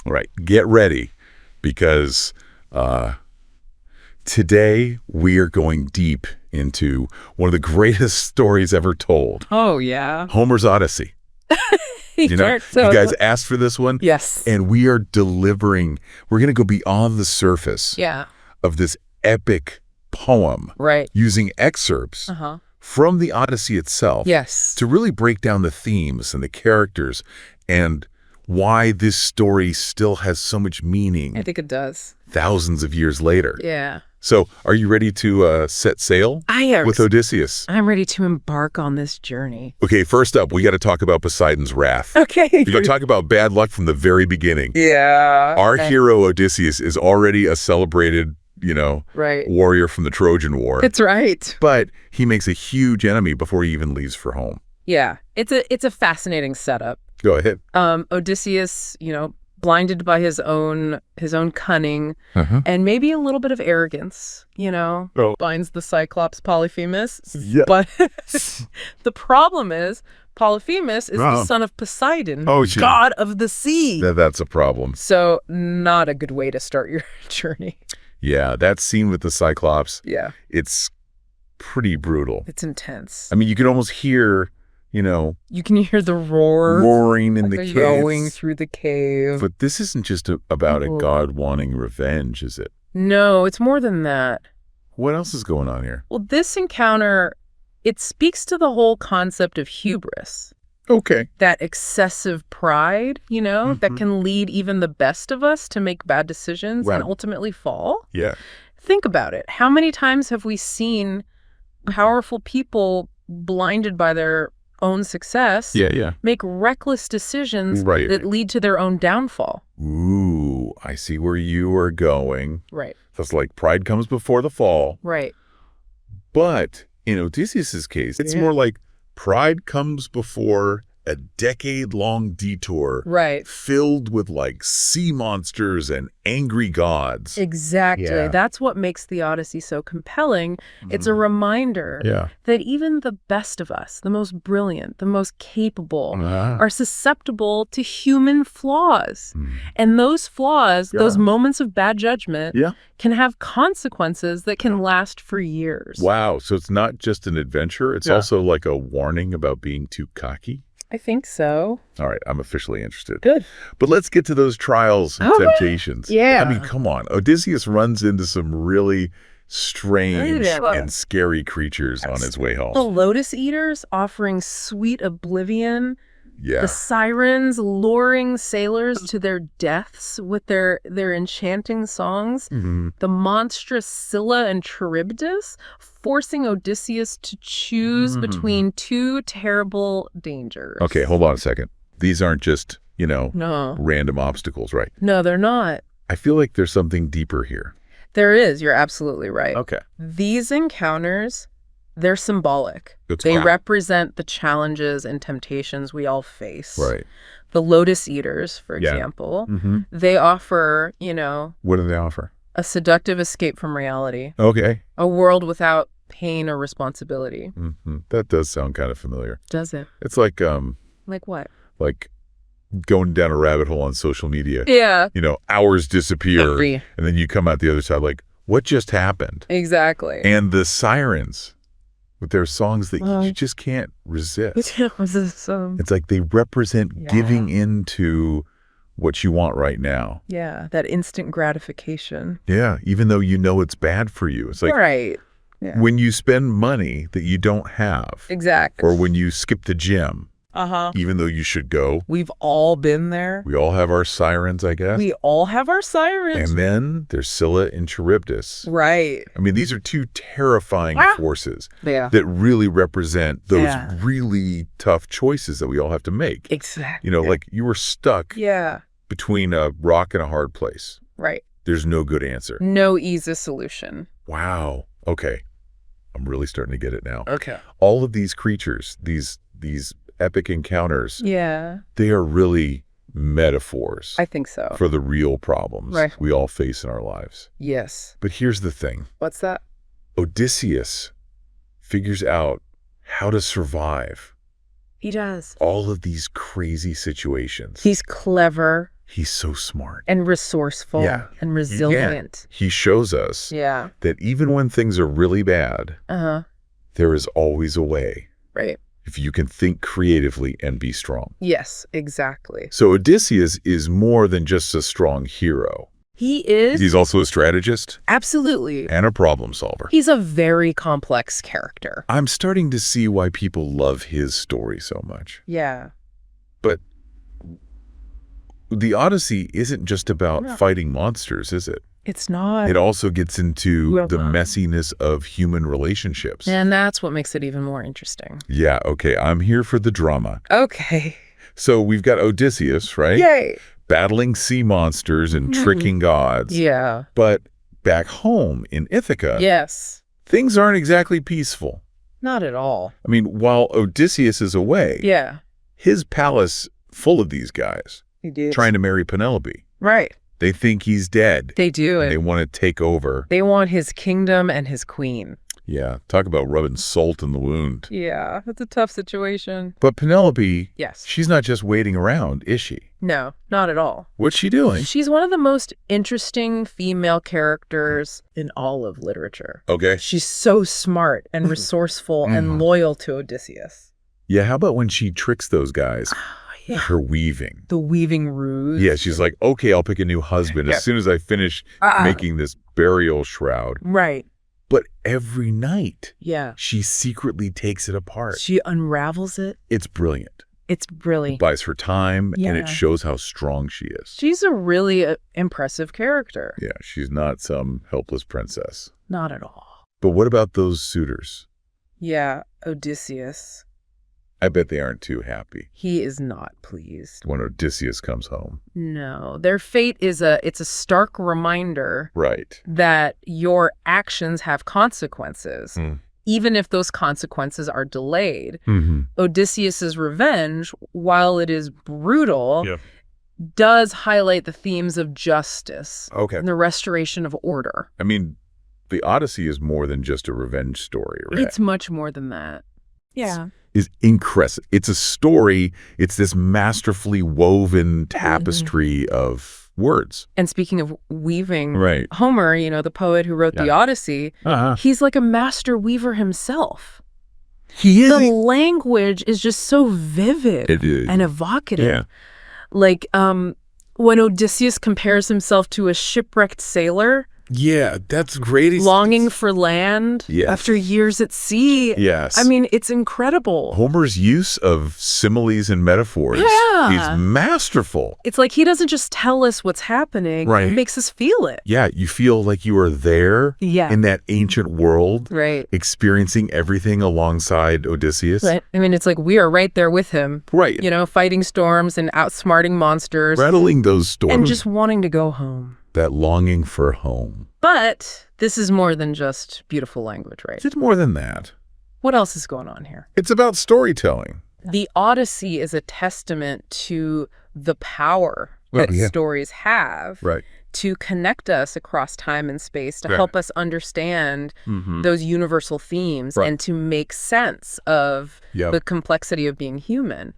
All right, get ready, because today we are going deep into one of the greatest stories ever told. Oh, yeah. Homer's Odyssey. You guys asked for this one? Yes. And we are delivering. We're going to go beyond the surface of this epic poem. Right. Using excerpts from the Odyssey itself. Yes. To really break down the themes and the characters and why this story still has so much meaning. I think it does. Thousands of years later. Yeah. So are you ready to set sail with Odysseus? I'm ready to embark on this journey. Okay, first up, we got to talk about Poseidon's wrath. Okay. We're going to talk about bad luck from the very beginning. Yeah. Our hero, Odysseus, is already a celebrated, warrior from the Trojan War. That's right. But he makes a huge enemy before he even leaves for home. Yeah. It's a fascinating setup. Go ahead. Odysseus, blinded by his own cunning and maybe a little bit of arrogance, binds the Cyclops Polyphemus. Yeah. But the problem is Polyphemus is the son of Poseidon, god of the sea. That's a problem. So not a good way to start your journey. Yeah, that scene with the Cyclops, it's pretty brutal. It's intense. I mean, you can almost hear, you can hear the roaring in the cave. Going through the cave. But this isn't just about a god wanting revenge, is it? No, it's more than that. What else is going on here? Well, this encounter, it speaks to the whole concept of hubris. Okay. That excessive pride, that can lead even the best of us to make bad decisions and ultimately fall. Yeah. Think about it. How many times have we seen powerful people blinded by their own success make reckless decisions that lead to their own downfall? Ooh, I see where you are going. Right. That's like pride comes before the fall. Right. But in Odysseus's case, it's more like pride comes before a decade-long detour filled with sea monsters and angry gods. Exactly. Yeah. That's what makes the Odyssey so compelling. It's a reminder that even the best of us, the most brilliant, the most capable, are susceptible to human flaws. And those flaws, those moments of bad judgment, can have consequences that can last for years. Wow. So it's not just an adventure. It's also like a warning about being too cocky. I think so. All right, I'm officially interested. Good. But let's get to those trials and temptations. Yeah. I mean, come on. Odysseus runs into some really strange and scary creatures on his way home. The lotus eaters offering sweet oblivion. Yeah. The sirens luring sailors to their deaths with their enchanting songs. The monstrous Scylla and Charybdis forcing Odysseus to choose between two terrible dangers. Okay, hold on a second. These aren't just, random obstacles, right? No, they're not. I feel like there's something deeper here. There is. You're absolutely right. Okay. These encounters, they're symbolic. They represent the challenges and temptations we all face. Right. The lotus eaters, for example, they offer, What do they offer? A seductive escape from reality. Okay. A world without pain or responsibility. That does sound kind of familiar. Does it? It's like Like what? Like going down a rabbit hole on social media. Yeah. Hours disappear and then you come out the other side like, what just happened? Exactly. And the sirens with their songs that you just can't resist. It's like they represent giving into what you want right now. Yeah, that instant gratification. Yeah, even though it's bad for you. It's like when you spend money that you don't have. Exactly. Or when you skip the gym. Even though you should go. We've all been there. We all have our sirens, I guess. We all have our sirens. And then there's Scylla and Charybdis. Right. I mean, these are two terrifying forces that really represent those really tough choices that we all have to make. Exactly. Like you were stuck between a rock and a hard place. Right. There's no good answer. No easy solution. Wow. Okay. I'm really starting to get it now. Okay. All of these creatures, these epic encounters, they are really metaphors. I think so. For the real problems we all face in our lives. Yes. But here's the thing. What's that? Odysseus figures out how to survive. He does. All of these crazy situations. He's clever. He's so smart. And resourceful. Yeah. And resilient. Yeah. He shows us that even when things are really bad, there is always a way. Right. If you can think creatively and be strong. Yes, exactly. So Odysseus is more than just a strong hero. He is. He's also a strategist. Absolutely. And a problem solver. He's a very complex character. I'm starting to see why people love his story so much. Yeah. But the Odyssey isn't just about fighting monsters, is it? It's not. It also gets into the messiness of human relationships. And that's what makes it even more interesting. Yeah, okay, I'm here for the drama. Okay. So we've got Odysseus, right? Yay! Battling sea monsters and tricking gods. Yeah. But back home in Ithaca, things aren't exactly peaceful. Not at all. I mean, while Odysseus is away, his palace full of these guys trying to marry Penelope. Right. They think he's dead. They do. And they want to take over. They want his kingdom and his queen. Yeah, talk about rubbing salt in the wound. Yeah, it's a tough situation. But Penelope, yes, she's not just waiting around, is she? No, not at all. What's she doing? She's one of the most interesting female characters in all of literature. Okay. She's so smart and resourceful and loyal to Odysseus. Yeah, how about when she tricks those guys? Yeah. Her weaving. The weaving ruse. Yeah, she's like, okay, I'll pick a new husband as soon as I finish making this burial shroud. Right. But every night, she secretly takes it apart. She unravels it. It's brilliant. It's brilliant. It buys her time, and it shows how strong she is. She's a really impressive character. Yeah, she's not some helpless princess. Not at all. But what about those suitors? Yeah, Odysseus. I bet they aren't too happy. He is not pleased. When Odysseus comes home. No. Their fate is it's a stark reminder that your actions have consequences, even if those consequences are delayed. Odysseus's revenge, while it is brutal, does highlight the themes of justice and the restoration of order. I mean, the Odyssey is more than just a revenge story, right? It's much more than that. Yeah. Is incredible. It's a story. It's this masterfully woven tapestry of words. And speaking of weaving, Homer, you know, the poet who wrote the Odyssey, he's like a master weaver himself. He is. The language is just so vivid and evocative. Yeah. Like when Odysseus compares himself to a shipwrecked sailor. Yeah, that's great. Longing for land after years at sea. Yes. I mean, it's incredible. Homer's use of similes and metaphors is masterful. It's like he doesn't just tell us what's happening. He makes us feel it. Yeah, you feel like you are there in that ancient world, experiencing everything alongside Odysseus. Right. I mean, it's like we are right there with him. Right. You know, fighting storms and outsmarting monsters. Rattling those storms. And just wanting to go home. That longing for home. But this is more than just beautiful language, right? It's more than that. What else is going on here? It's about storytelling. The Odyssey is a testament to the power that stories have to connect us across time and space, to help us understand those universal themes and to make sense of the complexity of being human.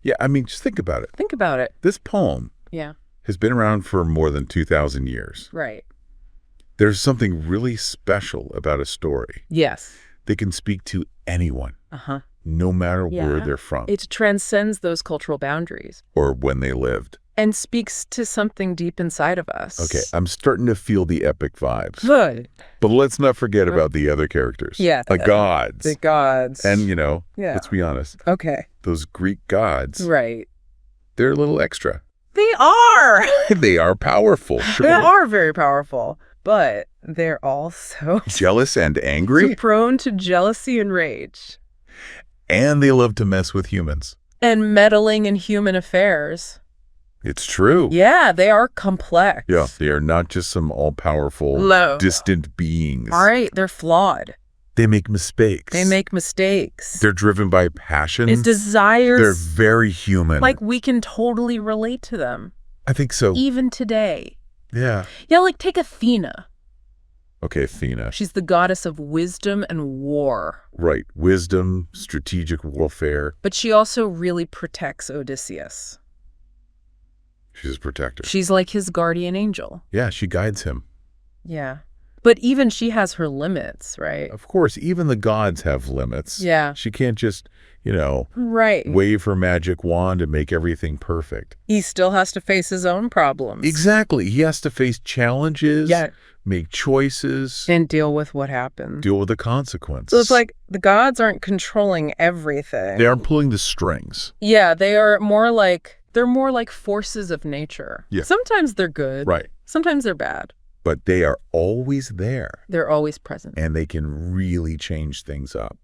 Yeah, I mean, just think about it. Think about it. This poem has been around for more than 2,000 years. Right. There's something really special about a story. Yes. They can speak to anyone, no matter where they're from. It transcends those cultural boundaries. Or when they lived. And speaks to something deep inside of us. Okay, I'm starting to feel the epic vibes. Good. But let's not forget about the other characters. Yeah. The gods. The gods. And, you know, let's be honest. Okay. Those Greek gods. Right. They're a little extra. They are. They are powerful. Sure. They are very powerful. But they're also jealous and angry. So prone to jealousy and rage. And they love to mess with humans. And meddling in human affairs. It's true. Yeah, they are complex. Yeah, they are not just some all-powerful, distant beings. All right, they're flawed. They make mistakes. They make mistakes. They're driven by passion. It's desires. They're very human. Like, we can totally relate to them. I think so. Even today. Yeah. Yeah, like, take Athena. Okay, Athena. She's the goddess of wisdom and war. Right. Wisdom, strategic warfare. But she also really protects Odysseus. She's his protector. She's like his guardian angel. Yeah, she guides him. Yeah. But even she has her limits, right? Of course, even the gods have limits. Yeah. She can't just, right. wave her magic wand and make everything perfect. He still has to face his own problems. Exactly. He has to face challenges, yeah. make choices. And deal with what happens. Deal with the consequences. So it's like the gods aren't controlling everything. They aren't pulling the strings. Yeah, they're more like forces of nature. Yeah. Sometimes they're good. Right. Sometimes they're bad. But they are always there. They're always present. And they can really change things up.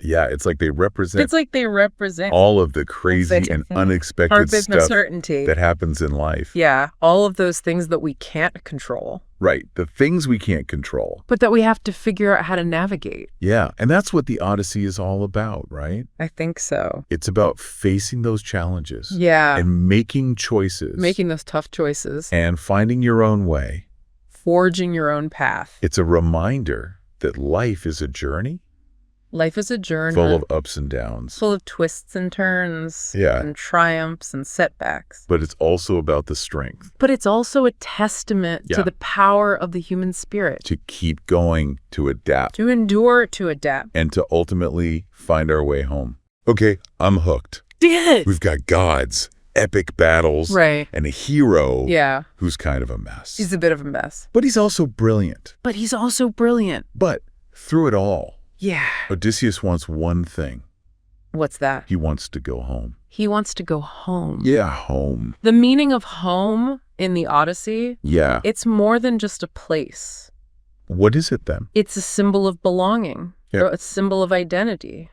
Yeah, it's like they represent all of the crazy and unexpected stuff that happens in life. Yeah, all of those things that we can't control. Right, the things we can't control. But that we have to figure out how to navigate. Yeah, and that's what the Odyssey is all about, right? I think so. It's about facing those challenges. Yeah. And making choices. Making those tough choices. And finding your own way. Forging your own path. It's a reminder that life is a journey. Life is a journey. Full of ups and downs. Full of twists and turns. Yeah. And triumphs and setbacks. But it's also about the strength. But it's also a testament to the power of the human spirit. To keep going, to adapt. To endure, to adapt. And to ultimately find our way home. Okay, I'm hooked. Yes. We've got gods, epic battles, right, and a hero who's kind of a mess. He's a bit of a mess. But he's also brilliant. But through it all, yeah, Odysseus wants one thing. What's that? He wants to go home. He wants to go home. Yeah, home. The meaning of home in the Odyssey, it's more than just a place. What is it then? It's a symbol of belonging, or a symbol of identity.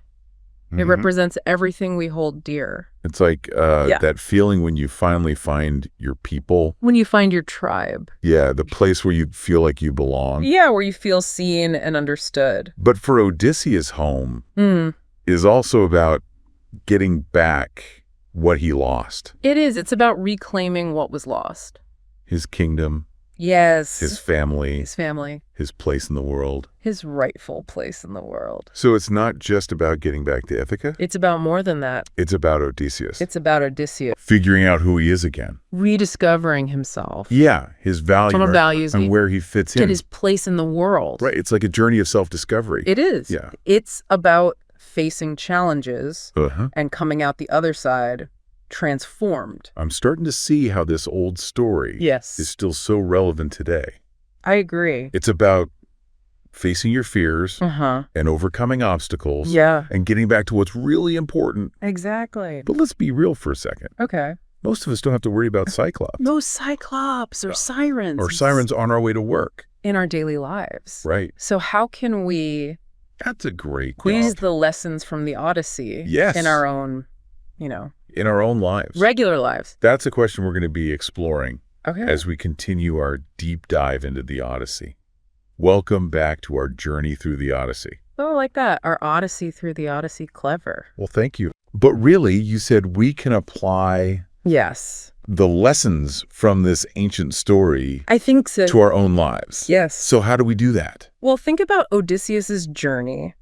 It represents everything we hold dear. It's like that feeling when you finally find your people. When you find your tribe. Yeah, the place where you feel like you belong. Yeah, where you feel seen and understood. But for Odysseus, home is also about getting back what he lost. It is. It's about reclaiming what was lost. His kingdom. Yes. His family. His place in the world. His rightful place in the world. So it's not just about getting back to Ithaca? It's about more than that. It's about Odysseus. Figuring out who he is again. Rediscovering himself. Yeah, his values and where he fits in. And his place in the world. Right, it's like a journey of self-discovery. It is. Yeah. It's about facing challenges and coming out the other side transformed. I'm starting to see how this old story is still so relevant today. I agree. It's about facing your fears and overcoming obstacles and getting back to what's really important. Exactly. But let's be real for a second. Okay. Most of us don't have to worry about Cyclops. No Cyclops or sirens. Or sirens on our way to work. In our daily lives. Right. So how can we That's a great squeeze the lessons from the Odyssey in our own, in our own lives. Regular lives. That's a question we're going to be exploring as we continue our deep dive into the Odyssey. Welcome back to our journey through the Odyssey. Oh, I like that. Our Odyssey through the Odyssey. Clever. Well, thank you. But really, you said we can apply the lessons from this ancient story I think so. to our own lives. Yes. So how do we do that? Well, think about Odysseus's journey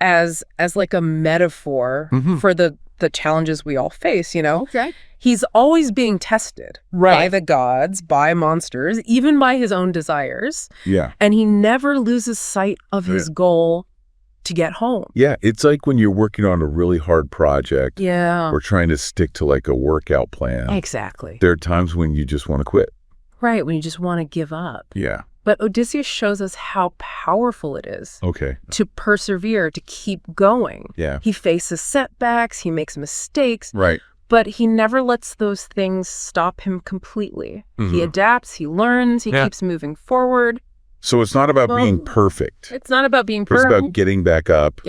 as like a metaphor for the challenges we all face, Okay. He's always being tested by the gods, by monsters, even by his own desires. Yeah. And he never loses sight of his goal to get home. Yeah, it's like when you're working on a really hard project. Yeah. Or trying to stick to like a workout plan. Exactly. There are times when you just want to quit. Right, when you just want to give up. Yeah. But Odysseus shows us how powerful it is to persevere, to keep going. Yeah. He faces setbacks, he makes mistakes. Right. But he never lets those things stop him completely. He adapts, he learns, he keeps moving forward. So it's not about being perfect. It's not about being perfect. It's about getting back up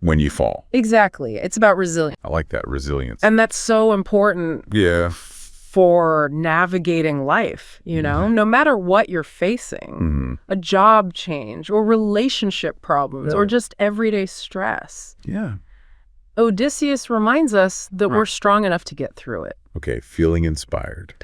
when you fall. Exactly. It's about resilience. I like that, resilience. And that's so important for navigating life, no matter what you're facing, a job change or relationship problems or just everyday stress. Yeah. Odysseus reminds us that we're strong enough to get through it. Okay, feeling inspired.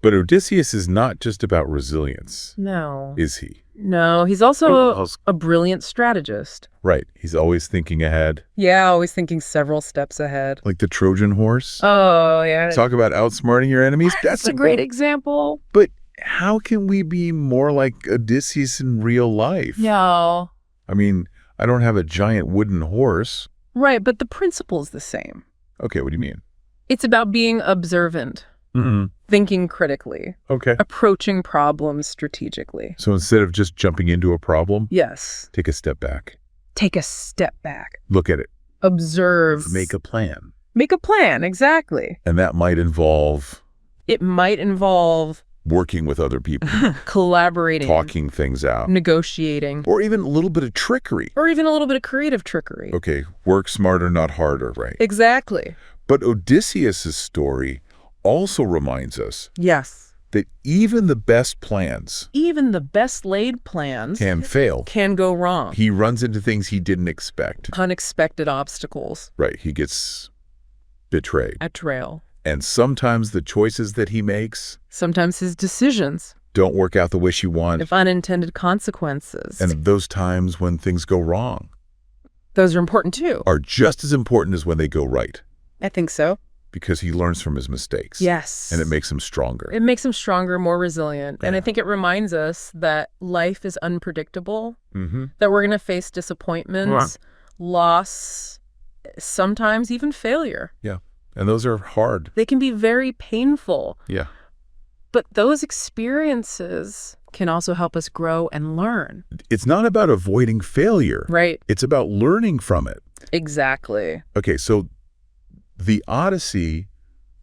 But Odysseus is not just about resilience. No. Is he? No, he's also a brilliant strategist. Right. He's always thinking ahead. Yeah, always thinking several steps ahead. Like the Trojan horse. Oh, yeah. Talk about outsmarting your enemies. That's a great example. But how can we be more like Odysseus in real life? No. I mean, I don't have a giant wooden horse. Right, but the principle's the same. Okay, what do you mean? It's about being observant. Thinking critically. Okay. Approaching problems strategically. So instead of just jumping into a problem, yes, take a step back. Take a step back. Look at it. Observe. Make a plan. Make a plan, exactly. And that might involve... It might involve... working with other people. Collaborating. Talking things out. Negotiating. Or even a little bit of trickery. Or even a little bit of creative trickery. Okay, work smarter, not harder, right? Exactly. But Odysseus's story also reminds us that even the best plans, even the best laid plans, can fail, can go wrong. He runs into things he didn't expect. Unexpected obstacles. Right. He gets betrayed. Betrayal. And sometimes the choices that he makes, sometimes his decisions, don't work out the way you want. Have unintended consequences. And those times when things go wrong, those are important too. Are just as important as when they go right. I think so. Because he learns from his mistakes. Yes. And it makes him stronger. It makes him stronger, more resilient. Yeah. And I think it reminds us that life is unpredictable, that we're going to face disappointments, loss, sometimes even failure. Yeah. And those are hard. They can be very painful. Yeah. But those experiences can also help us grow and learn. It's not about avoiding failure. Right. It's about learning from it. Exactly. Okay, so the Odyssey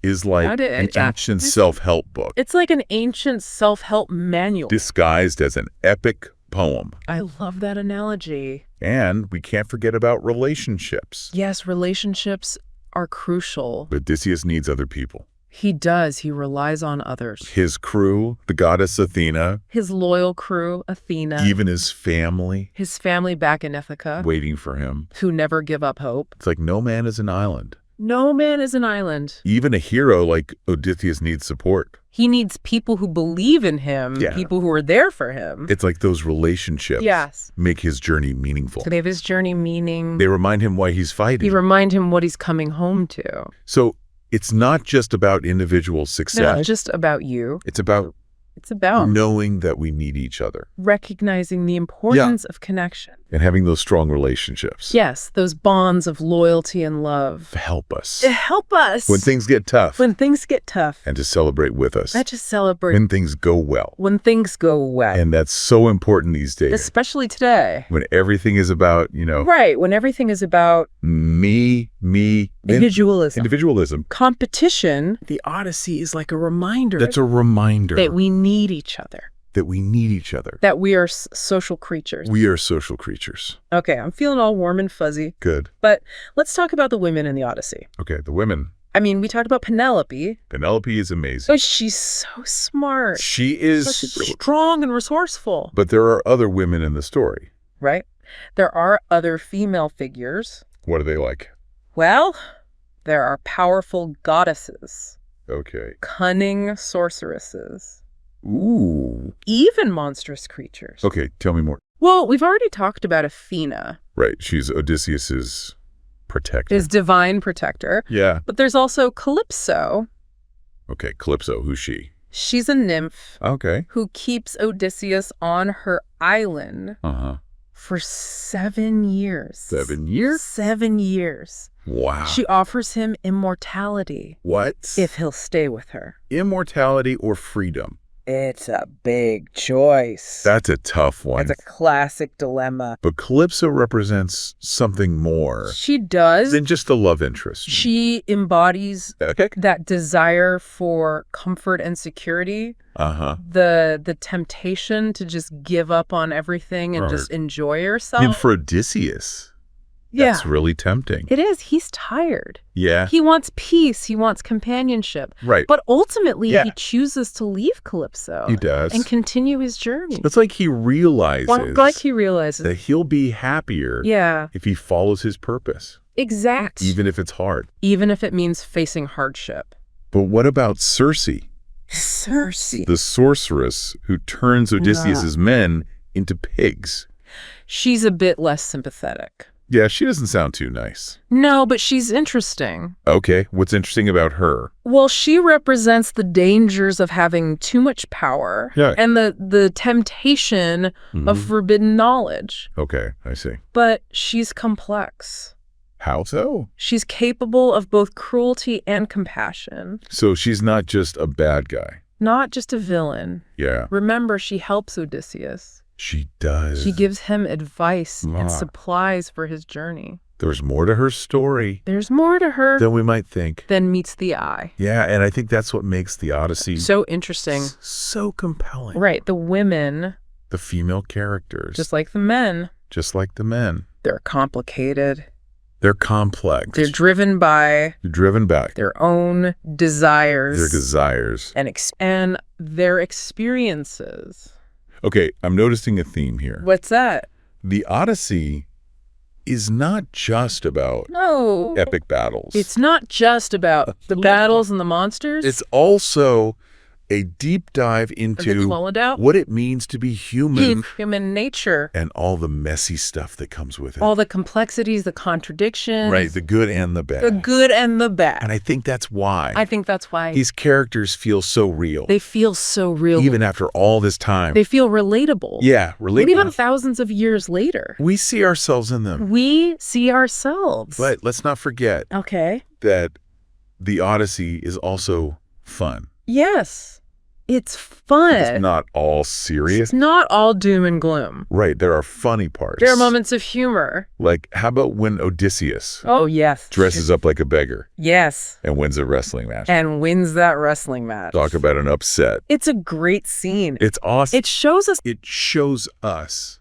is like an ancient self-help book. It's like an ancient self-help manual. Disguised as an epic poem. I love that analogy. And we can't forget about relationships. Yes, relationships are crucial. Odysseus needs other people. He does. He relies on others. His crew, the goddess Athena. His loyal crew, Athena. Even his family. His family back in Ithaca. Waiting for him. Who never give up hope. It's like no man is an island. No man is an island. Even a hero like Odysseus needs support. He needs people who believe in him, people who are there for him. It's like those relationships make his journey meaningful. So they have his journey meaning. They remind him why he's fighting. They remind him what he's coming home to. So it's not just about individual success. Not just about you. It's about knowing that we need each other. Recognizing the importance of connection. And having those strong relationships. Yes, those bonds of loyalty and love. To help us. To help us. When things get tough. When things get tough. And to celebrate with us. Not just celebrate. When things go well. When things go well. And that's so important these days. Especially today. When everything is about, Right, when everything is about... me. Individualism. Competition. The Odyssey is like a reminder. That's a reminder. That we need each other. That we need each other. That we are social creatures. We are social creatures. Okay, I'm feeling all warm and fuzzy. Good. But let's talk about the women in the Odyssey. Okay, the women. I mean, we talked about Penelope. Penelope is amazing. Oh, she's so smart. She is strong and resourceful. But there are other women in the story. Right. There are other female figures. What are they like? Well, there are powerful goddesses. Okay. Cunning sorceresses. Ooh. Even monstrous creatures. Okay, tell me more. Well, we've already talked about Athena. Right, she's Odysseus's protector. His divine protector. Yeah. But there's also Calypso. Okay, Calypso, who's she? She's a nymph. Okay. Who keeps Odysseus on her island. For 7 years. 7 years? 7 years. Wow. She offers him immortality. What? If he'll stay with her. Immortality or freedom? It's a big choice. That's a tough one. That's a classic dilemma. But Calypso represents something more. She does. Than just a love interest. She embodies that desire for comfort and security. The temptation to just give up on everything and just enjoy yourself. And for Odysseus. That's really tempting. It is. He's tired. Yeah. He wants peace. He wants companionship. Right. But ultimately, he chooses to leave Calypso. He does. And continue his journey. It's like he realizes. That he'll be happier. If he follows his purpose. Exact. Even if it's hard. Even if it means facing hardship. But what about Circe? Circe. The sorceress who turns Odysseus's men into pigs. She's a bit less sympathetic. Yeah, she doesn't sound too nice. No, but she's interesting. Okay, what's interesting about her? Well, she represents the dangers of having too much power and the temptation of forbidden knowledge. Okay, I see. But she's complex. How so? She's capable of both cruelty and compassion. So she's not just a bad guy. Not just a villain. Yeah. Remember, she helps Odysseus. She does. She gives him advice and supplies for his journey. There's more to her story. There's more to her than we might think. Than meets the eye. Yeah, and I think that's what makes the Odyssey so interesting. So compelling. Right, the women. The female characters. Just like the men. Just like the men. They're complicated. They're complex. They're driven by their own desires. Their desires. And their experiences. Okay, I'm noticing a theme here. What's that? The Odyssey is not just about epic battles. It's not just about the battles and the monsters. It's also a deep dive into what it means to be human. Human nature. And all the messy stuff that comes with it. All the complexities, the contradictions. Right, the good and the bad. The good and the bad. And I think that's why. These characters feel so real. They feel so real. Even after all this time. They feel relatable. Yeah, relatable. Even thousands of years later. We see ourselves in them. We see ourselves. But let's not forget that the Odyssey is also fun. Yes. It's fun. It's not all serious. It's not all doom and gloom. Right. There are funny parts. There are moments of humor. Like, how about when Odysseus dresses up like a beggar? Yes. And wins a wrestling match. And wins that wrestling match. Talk about an upset. It's a great scene. It's awesome. It shows us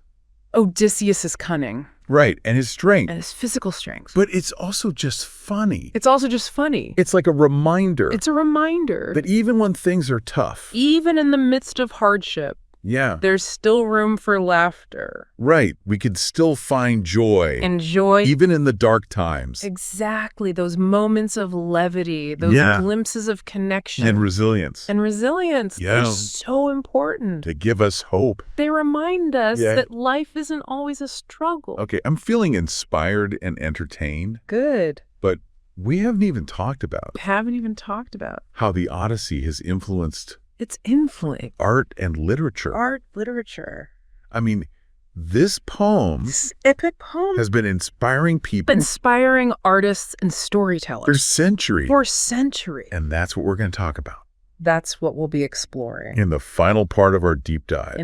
Odysseus' cunning. Right, and his strength. And his physical strength. But it's also just funny. It's like a reminder. It's a reminder. That even when things are tough. Even in the midst of hardship. Yeah. There's still room for laughter. Right. We could still find joy. And joy. Even in the dark times. Exactly. Those moments of levity. Those glimpses of connection. And resilience. They're so important. To give us hope. They remind us that life isn't always a struggle. Okay. I'm feeling inspired and entertained. Good. But we haven't even talked about. How the Odyssey has influenced art and literature. I mean, this epic poem has been inspiring people. Inspiring artists and storytellers. For centuries. And that's what we're going to talk about. That's what we'll be exploring. In the final part of our deep dive.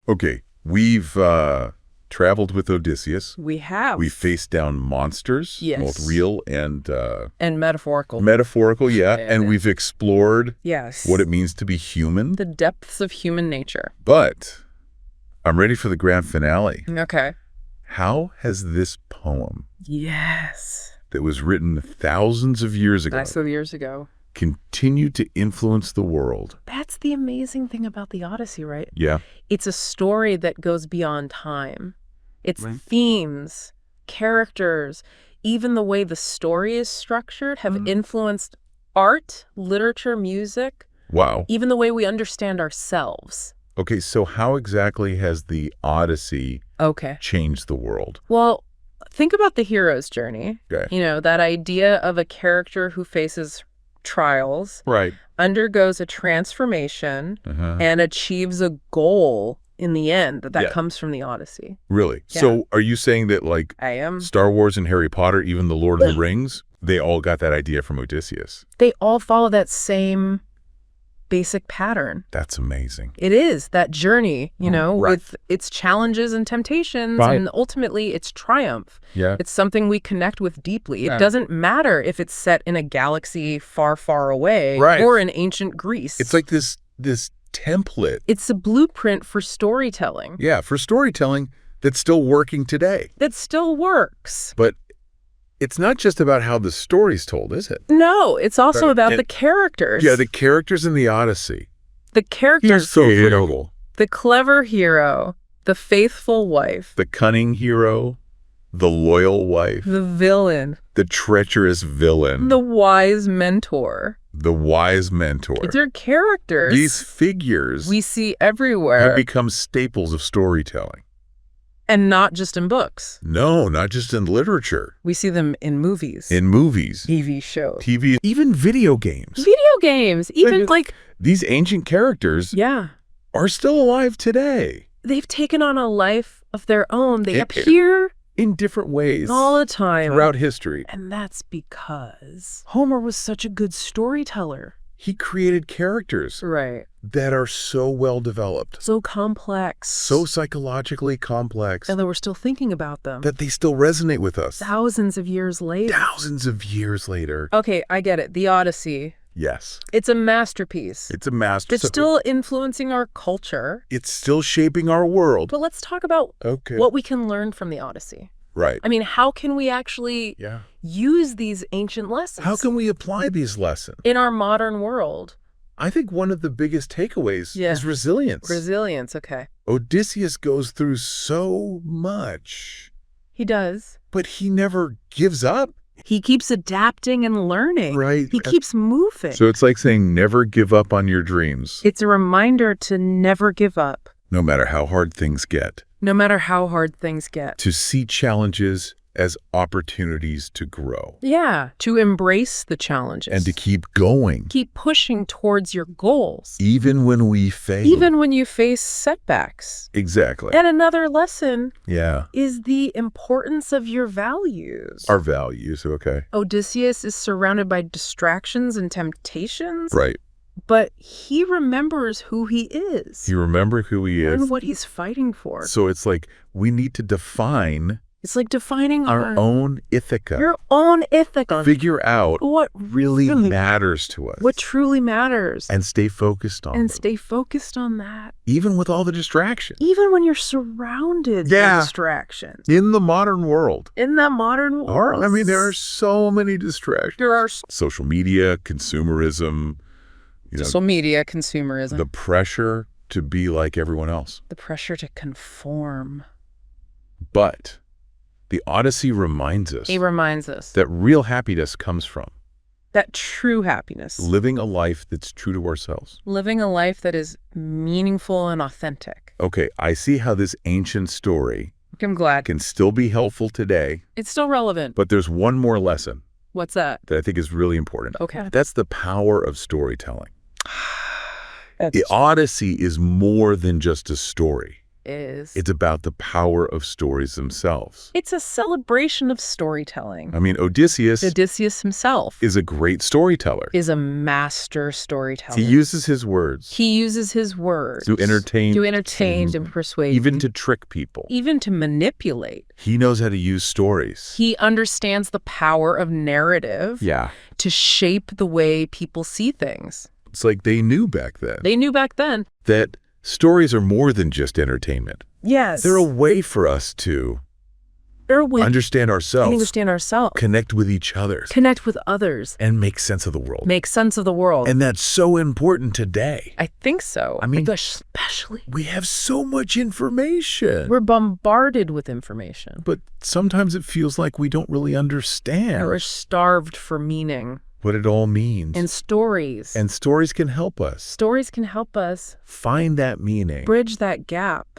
Okay, we've traveled with Odysseus. We have. We faced down monsters, both real and metaphorical. And we've explored what it means to be human. The depths of human nature. But I'm ready for the grand finale. Okay. How has this poem that was written thousands of years ago continued to influence the world? That's the amazing thing about the Odyssey, right? Yeah. It's a story that goes beyond time. Its themes, characters, even the way the story is structured have influenced art, literature, music. Wow. Even the way we understand ourselves. Okay, so how exactly has the Odyssey changed the world? Well, think about the hero's journey. Okay. You know, that idea of a character who faces trials, undergoes a transformation, and achieves a goal in the end that comes from the Odyssey. Really? Yeah. So are you saying that, like, I am. Star Wars and Harry Potter, even The Lord of the Rings, they all got that idea from Odysseus? They all follow that same basic pattern. That's amazing. It is that journey, you know, with its challenges and temptations, and ultimately its triumph. Yeah. It's something we connect with deeply. It doesn't matter if it's set in a galaxy far, far away or in ancient Greece. It's like this template. It's a blueprint for storytelling. Yeah, for storytelling that's still working today. That still works. But it's not just about how the story's told, is it? No, it's also about the characters. Yeah, the characters in the Odyssey. The characters. So forgettable. The clever hero, the faithful wife. The cunning hero, The loyal wife. The villain. The treacherous villain. The wise mentor. The wise mentor. They're characters. These figures we see everywhere. have become staples of storytelling. And not just in books. No, not just in literature. We see them in movies. In movies. TV shows. TV, even video games. Video games. Even like these ancient characters are still alive today. They've taken on a life of their own. They appear in different ways all the time throughout history. And that's because Homer was such a good storyteller. He created characters that are so well developed. So complex. So psychologically complex. And that we're still thinking about them. That they still resonate with us. Thousands of years later. Thousands of years later. Okay, I get it. The Odyssey. Yes. It's a masterpiece. It's a masterpiece. It's still influencing our culture. It's still shaping our world. But let's talk about what we can learn from the Odyssey. Right. I mean, how can we actually use these ancient lessons? How can we apply these lessons in our modern world? I think one of the biggest takeaways is resilience. Resilience, okay. Odysseus goes through so much. He does. But he never gives up. He keeps adapting and learning. Right. He keeps moving. So it's like saying never give up on your dreams. It's a reminder to never give up. No matter how hard things get. No matter how hard things get. To see challenges as opportunities to grow. Yeah, to embrace the challenges. And to keep going. Keep pushing towards your goals. Even when we fail. Even when you face setbacks. Exactly. And another lesson is the importance of your values. Our values, okay. Odysseus is surrounded by distractions and temptations. Right. But he remembers who he is. He remembers who he is. And what he's fighting for. So it's like we need to define... It's like defining our own Ithaca. Your own Ithaca. Figure out what really matters to us. What truly matters. And stay focused on stay focused on that. Even with all the distractions. Even when you're surrounded by distractions. In the modern world. In the modern world. I mean, there are so many distractions. There are social media, consumerism. Social media, consumerism. The pressure to be like everyone else. The pressure to conform. But the Odyssey reminds us. He reminds us. That real happiness comes from. That true happiness. Living a life that's true to ourselves. Living a life that is meaningful and authentic. Okay, I see how this ancient story I'm glad. Can still be helpful today. It's still relevant. But there's one more lesson. What's that? That I think is really important. Okay. That's the power of storytelling. The Odyssey is more than just a story. It's about the power of stories themselves. It's a celebration of storytelling. I mean, Odysseus himself is a great storyteller. Is a master storyteller. He uses his words. To entertain and persuade. Even to trick people. Even to manipulate. He knows how to use stories. He understands the power of narrative. To shape the way people see things. It's like they knew back then. That stories are more than just entertainment. Yes. They're a way for us to understand ourselves. Connect with each other. Connect with others. And make sense of the world. And that's so important today. I think so. I mean, especially. We have so much information. We're bombarded with information. But sometimes it feels like we don't really understand. We're starved for meaning. What it all means. And stories. And stories can help us. Stories can help us find that meaning. Bridge that gap.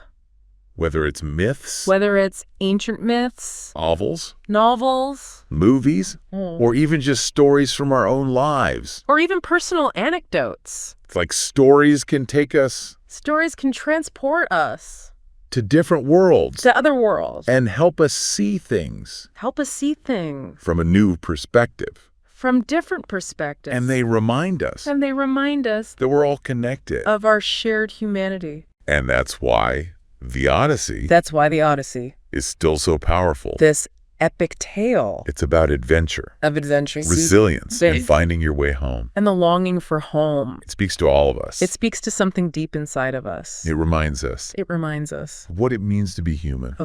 Whether it's myths. Whether it's ancient myths. Novels. Movies. Or even just stories from our own lives. Or even personal anecdotes. It's like stories can take us. Stories can transport us. To different worlds. To other worlds. And help us see things. From a new perspective. From different perspectives. And they remind us. That we're all connected. Of our shared humanity. And that's why the Odyssey. Is still so powerful. This epic tale. It's about adventure. Resilience. And finding your way home. And the longing for home. It speaks to all of us. It speaks to something deep inside of us. It reminds us. Of what it means to be human.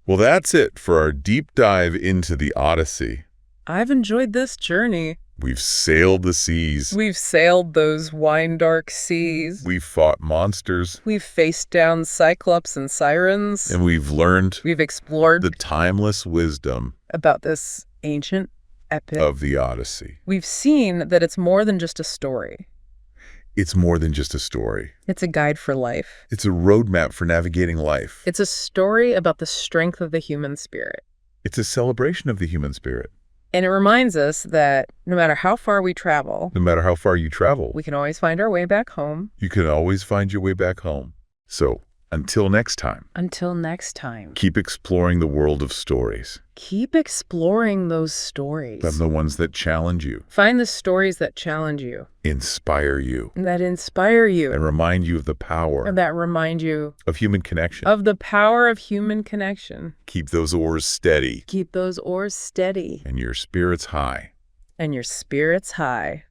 Well, that's it for our deep dive into the Odyssey. I've enjoyed this journey. We've sailed the seas. We've sailed those wine-dark seas. We've fought monsters. We've faced down cyclops and sirens. And we've learned. We've explored. The timeless wisdom. About this ancient epic. Of the Odyssey. We've seen that it's more than just a story. It's more than just a story. It's a guide for life. It's a roadmap for navigating life. It's a story about the strength of the human spirit. It's a celebration of the human spirit. And it reminds us that no matter how far we travel, no matter how far you travel, we can always find our way back home. You can always find your way back home. So, until next time. Until next time. Keep exploring the world of stories. Keep exploring those stories. And the ones that challenge you. Find the stories that challenge you. Inspire you. That inspire you. And remind you of the power. And that remind you. Of human connection. Of the power of human connection. Keep those oars steady. Keep those oars steady. And your spirits high. And your spirits high.